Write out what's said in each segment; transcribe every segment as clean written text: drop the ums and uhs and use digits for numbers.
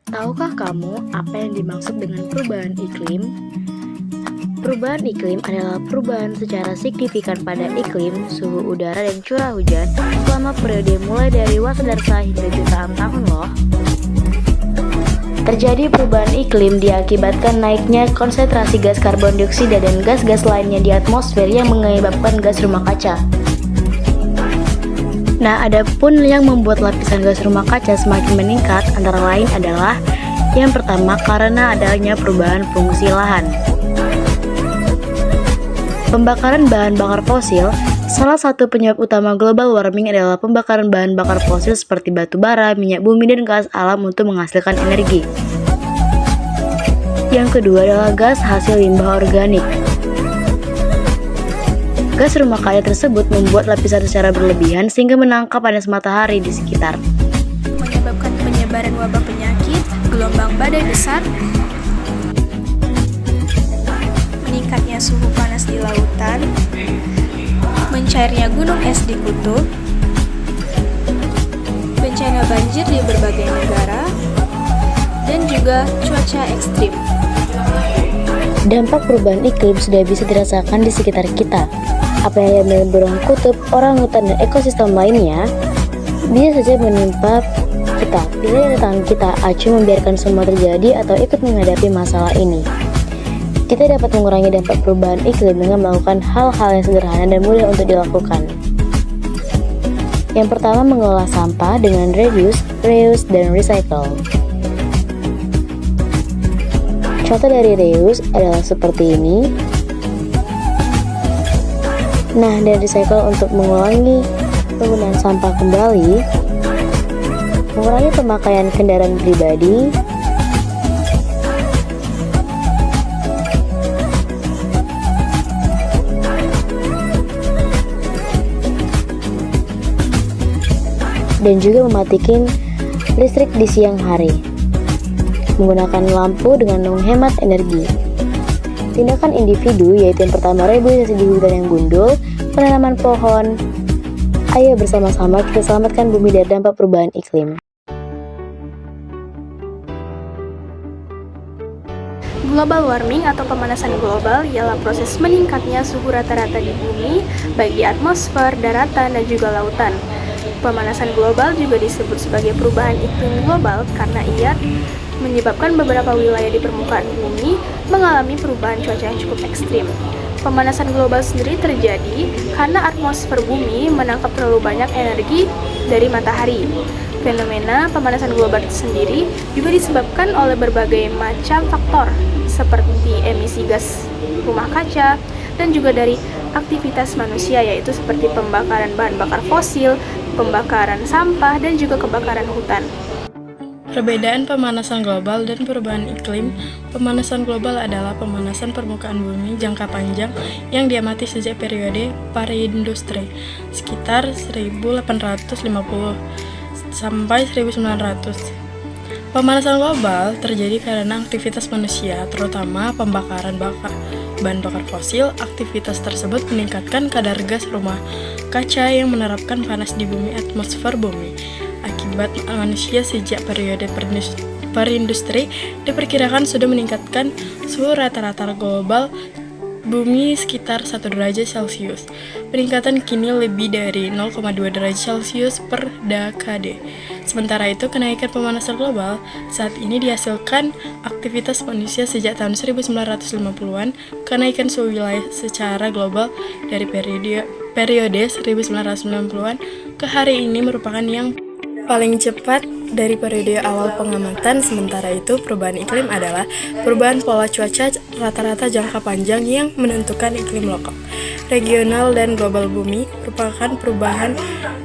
Tahukah kamu apa yang dimaksud dengan perubahan iklim? Perubahan iklim adalah perubahan secara signifikan pada iklim, suhu udara, dan curah hujan selama periode mulai dari wasadarsa hingga jutaan tahun loh. Terjadi perubahan iklim diakibatkan naiknya konsentrasi gas karbon dioksida dan gas-gas lainnya di atmosfer yang menyebabkan gas rumah kaca. Nah, adapun yang membuat lapisan gas rumah kaca semakin meningkat antara lain adalah yang pertama karena adanya perubahan fungsi lahan. Pembakaran bahan bakar fosil. Salah satu penyebab utama global warming adalah pembakaran bahan bakar fosil seperti batu bara, minyak bumi, dan gas alam untuk menghasilkan energi. Yang kedua adalah gas hasil limbah organik. Gas rumah kaca tersebut membuat lapisan secara berlebihan sehingga menangkap panas matahari di sekitar. Menyebabkan penyebaran wabah penyakit, gelombang badai besar, meningkatnya suhu panas di lautan, mencairnya gunung es di kutub, bencana banjir di berbagai negara, dan juga cuaca ekstrim. Dampak perubahan iklim sudah bisa dirasakan di sekitar kita. Apa yang ada di burung kutub, orang hutan, dan ekosistem lainnya bisa saja menimpa kita. Bila di tangan kita acuh membiarkan semua terjadi atau ikut menghadapi masalah ini. Kita dapat mengurangi dampak perubahan iklim dengan melakukan hal-hal yang sederhana dan mudah untuk dilakukan. Yang pertama, mengolah sampah dengan reduce, reuse, dan recycle. Contoh dari reuse adalah seperti ini. Nah, dan recycle untuk mengulangi penggunaan sampah kembali, mengurangi pemakaian kendaraan pribadi, dan juga mematikan listrik di siang hari, menggunakan lampu dengan menghemat energi. Tindakan individu yaitu yang pertama reboisasi di hutan yang gundul, penanaman pohon. Ayo bersama-sama kita selamatkan bumi dari dampak perubahan iklim. Global warming atau pemanasan global ialah proses meningkatnya suhu rata-rata di bumi, baik di atmosfer, daratan, dan juga lautan. Pemanasan global juga disebut sebagai perubahan iklim global karena ia menyebabkan beberapa wilayah di permukaan bumi mengalami perubahan cuaca yang cukup ekstrim. Pemanasan global sendiri terjadi karena atmosfer bumi menangkap terlalu banyak energi dari matahari. Fenomena pemanasan global sendiri juga disebabkan oleh berbagai macam faktor seperti emisi gas rumah kaca dan juga dari aktivitas manusia yaitu seperti pembakaran bahan bakar fosil, pembakaran sampah, dan juga kebakaran hutan. Perbedaan pemanasan global dan perubahan iklim. Pemanasan global adalah pemanasan permukaan bumi jangka panjang yang diamati sejak periode praindustri sekitar 1850 sampai 1900. Pemanasan global terjadi karena aktivitas manusia, terutama pembakaran bahan bakar fosil. Aktivitas tersebut meningkatkan kadar gas rumah kaca yang menerapkan panas di bumi atmosfer bumi. Akibat manusia sejak periode praindustri diperkirakan sudah meningkatkan suhu rata-rata global bumi sekitar 1 derajat Celcius. Peningkatan kini lebih dari 0,2 derajat Celcius per dekade. Sementara itu, kenaikan pemanasan global saat ini dihasilkan aktivitas manusia sejak tahun 1950-an. Kenaikan suhu wilayah secara global dari periode 1990-an ke hari ini merupakan yang paling cepat dari periode awal pengamatan. Sementara itu, perubahan iklim adalah perubahan pola cuaca rata-rata jangka panjang yang menentukan iklim lokal, regional, dan global bumi. Merupakan perubahan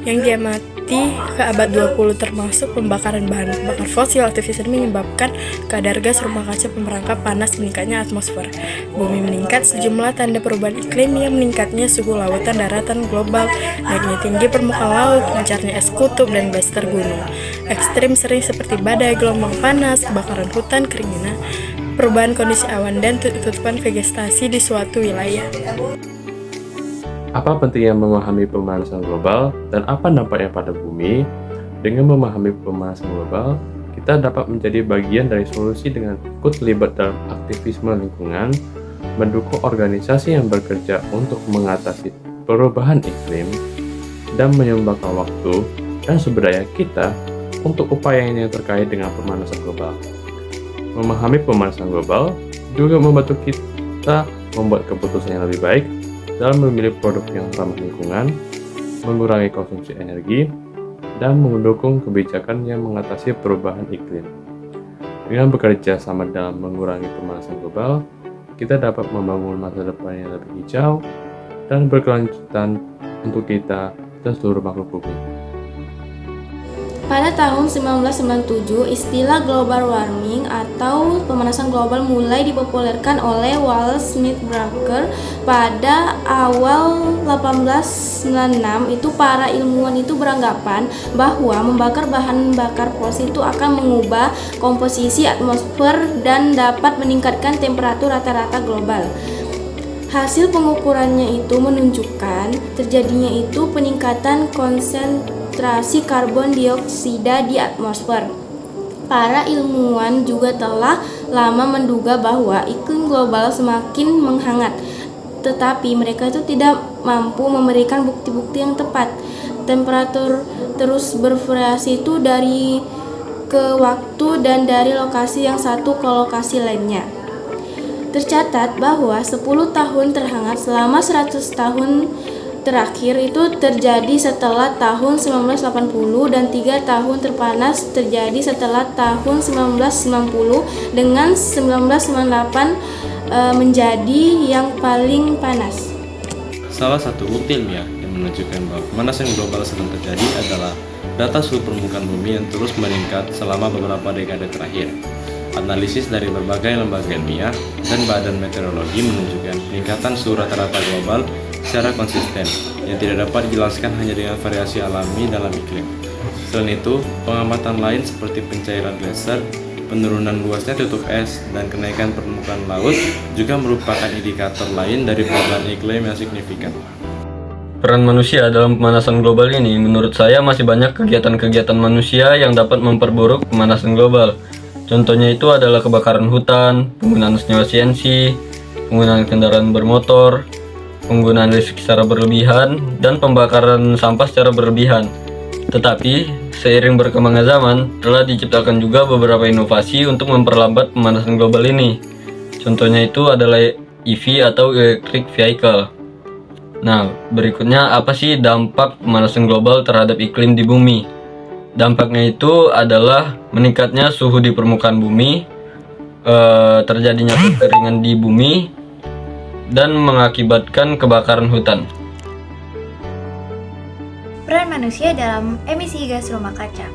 yang diamati ke abad 20 termasuk pembakaran bahan bakar fosil. Aktivitas ini menyebabkan kadar gas rumah kaca pemerangkap panas, meningkatnya atmosfer bumi meningkat. Sejumlah tanda perubahan iklim yang meningkatnya suhu lautan daratan global, naiknya tinggi permukaan laut, mencarnya es kutub dan blaster gunung ekstrim sering seperti badai, gelombang panas, kebakaran hutan, keringinan, perubahan kondisi awan, dan tutupan vegetasi di suatu wilayah. Apa pentingnya memahami pemanasan global dan apa dampaknya pada bumi? Dengan memahami pemanasan global, kita dapat menjadi bagian dari solusi dengan ikut terlibat dalam aktivisme lingkungan, mendukung organisasi yang bekerja untuk mengatasi perubahan iklim, dan menyumbangkan waktu dan sumber daya kita untuk upaya yang terkait dengan pemanasan global. Memahami pemanasan global juga membantu kita membuat keputusan yang lebih baik dalam memilih produk yang ramah lingkungan, mengurangi konsumsi energi, dan mendukung kebijakan yang mengatasi perubahan iklim. Dengan bekerja sama dalam mengurangi pemanasan global, kita dapat membangun masa depan yang lebih hijau dan berkelanjutan untuk kita dan seluruh makhluk bumi. Pada tahun 1997, istilah global warming atau pemanasan global mulai dipopulerkan oleh Wallace Smith Barker. Pada awal 1896 itu para ilmuwan itu beranggapan bahwa membakar bahan bakar fosil itu akan mengubah komposisi atmosfer dan dapat meningkatkan temperatur rata-rata global. Hasil pengukurannya itu menunjukkan terjadinya itu peningkatan konsentrasi karbon dioksida di atmosfer. Para ilmuwan juga telah lama menduga bahwa iklim global semakin menghangat, tetapi mereka itu tidak mampu memberikan bukti-bukti yang tepat. Temperatur terus bervariasi itu dari ke waktu dan dari lokasi yang satu ke lokasi lainnya. Tercatat bahwa 10 tahun terhangat selama 100 tahun terakhir itu terjadi setelah tahun 1980 dan 3 tahun terpanas terjadi setelah tahun 1990 dengan 1998 menjadi yang paling panas. Salah satu bukti ilmiah yang menunjukkan bahwa pemanasan global sedang terjadi adalah data suhu permukaan bumi yang terus meningkat selama beberapa dekade terakhir. Analisis dari berbagai lembaga ilmiah dan badan meteorologi menunjukkan peningkatan suhu rata-rata global secara konsisten yang tidak dapat dijelaskan hanya dengan variasi alami dalam iklim. Selain itu, pengamatan lain seperti pencairan gletser, penurunan luasnya tutup es, dan kenaikan permukaan laut juga merupakan indikator lain dari perubahan iklim yang signifikan. Peran manusia dalam pemanasan global ini menurut saya masih banyak kegiatan-kegiatan manusia yang dapat memperburuk pemanasan global. Contohnya itu adalah kebakaran hutan, penggunaan senyawa CNC, penggunaan kendaraan bermotor, penggunaan listrik secara berlebihan, dan pembakaran sampah secara berlebihan. Tetapi, seiring berkembangnya zaman, telah diciptakan juga beberapa inovasi untuk memperlambat pemanasan global ini. Contohnya itu adalah EV atau Electric Vehicle. Nah, berikutnya apa sih dampak pemanasan global terhadap iklim di bumi? Dampaknya itu adalah meningkatnya suhu di permukaan bumi, terjadinya kekeringan di bumi, dan mengakibatkan kebakaran hutan. Peran manusia dalam emisi gas rumah kaca.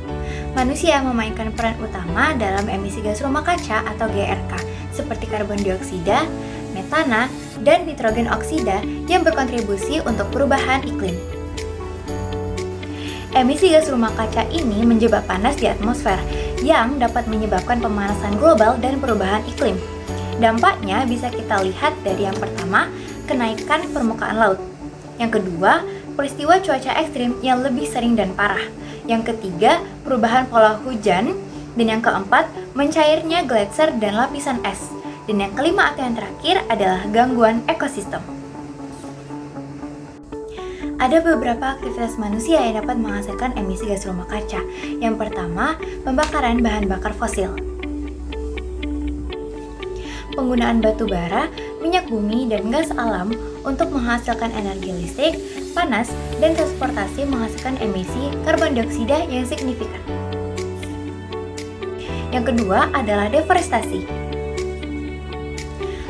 Manusia memainkan peran utama dalam emisi gas rumah kaca atau GRK, seperti karbon dioksida, metana, dan nitrogen oksida yang berkontribusi untuk perubahan iklim. Emisi gas rumah kaca ini menjebak panas di atmosfer yang dapat menyebabkan pemanasan global dan perubahan iklim. Dampaknya bisa kita lihat dari yang pertama, kenaikan permukaan laut. Yang kedua, peristiwa cuaca ekstrim yang lebih sering dan parah. Yang ketiga, perubahan pola hujan. Dan yang keempat, mencairnya gletser dan lapisan es. Dan yang kelima atau yang terakhir adalah gangguan ekosistem. Ada beberapa aktivitas manusia yang dapat menghasilkan emisi gas rumah kaca. Yang pertama, pembakaran bahan bakar fosil. Penggunaan batu bara, minyak bumi, dan gas alam untuk menghasilkan energi listrik, panas, dan transportasi menghasilkan emisi karbon dioksida yang signifikan. Yang kedua adalah deforestasi.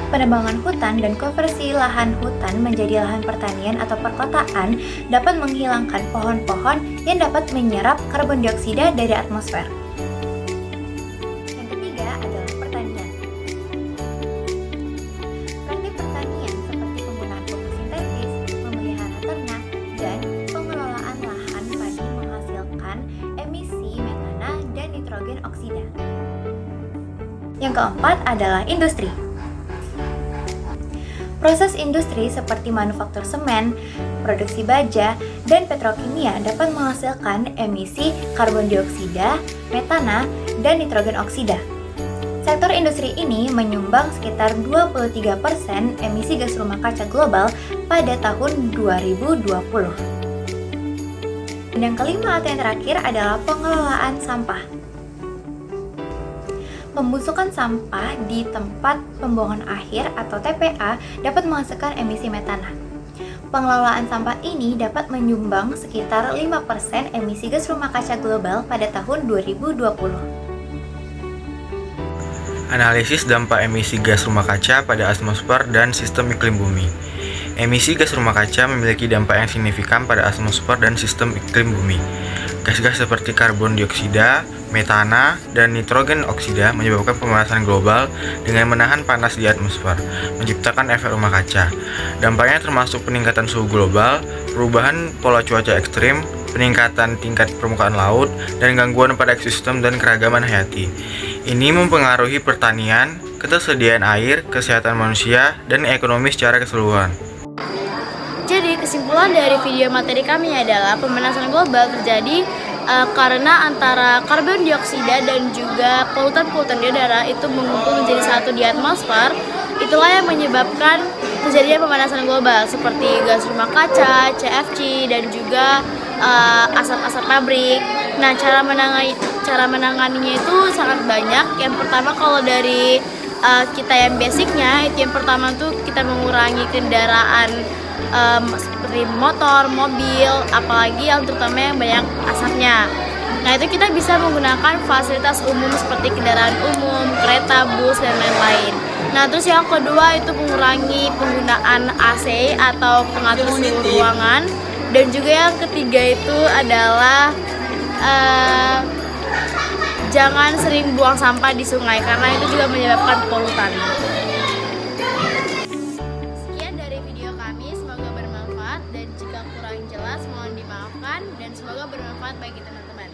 Penebangan hutan dan konversi lahan hutan menjadi lahan pertanian atau perkotaan dapat menghilangkan pohon-pohon yang dapat menyerap karbon dioksida dari atmosfer. Yang ketiga adalah pertanian. Praktik pertanian seperti penggunaan pupuk sintetis, memelihara ternak, dan pengelolaan lahan padi menghasilkan emisi metana dan nitrogen oksida. Yang keempat adalah industri. Proses industri seperti manufaktur semen, produksi baja, dan petrokimia dapat menghasilkan emisi karbon dioksida, metana, dan nitrogen oksida. Sektor industri ini menyumbang sekitar 23% emisi gas rumah kaca global pada tahun 2020. Dan yang kelima atau yang terakhir adalah pengelolaan sampah. Pembusukan sampah di tempat pembuangan akhir atau TPA dapat menghasilkan emisi metana. Pengelolaan sampah ini dapat menyumbang sekitar 5% emisi gas rumah kaca global pada tahun 2020. Analisis dampak emisi gas rumah kaca pada atmosfer dan sistem iklim bumi. Emisi gas rumah kaca memiliki dampak yang signifikan pada atmosfer dan sistem iklim bumi. Gas-gas seperti karbon dioksida, metana, dan nitrogen oksida menyebabkan pemanasan global dengan menahan panas di atmosfer, menciptakan efek rumah kaca. Dampaknya termasuk peningkatan suhu global, perubahan pola cuaca ekstrim, peningkatan tingkat permukaan laut, dan gangguan pada ekosistem dan keragaman hayati. Ini mempengaruhi pertanian, ketersediaan air, kesehatan manusia, dan ekonomi secara keseluruhan. Jadi kesimpulan dari video materi kami adalah pemanasan global terjadi karena antara karbon dioksida dan juga polutan-polutan di udara itu mengumpul menjadi satu di atmosfer. Itulah yang menyebabkan terjadinya pemanasan global seperti gas rumah kaca, CFC, dan juga asap-asap pabrik. Nah, cara menanganinya itu sangat banyak. Yang pertama, kalau dari kita yang basicnya, itu yang pertama tuh kita mengurangi kendaraan seperti motor, mobil, apalagi yang terutama yang banyak asapnya. Nah, itu kita bisa menggunakan fasilitas umum seperti kendaraan umum, kereta, bus, dan lain-lain. Nah, terus yang kedua itu mengurangi penggunaan AC atau pengatur suhu ruangan. Dan juga yang ketiga itu adalah jangan sering buang sampah di sungai karena itu juga menyebabkan polutan. Sekian dari video kami, semoga bermanfaat dan jika kurang jelas mohon dimaafkan dan semoga bermanfaat bagi teman-teman.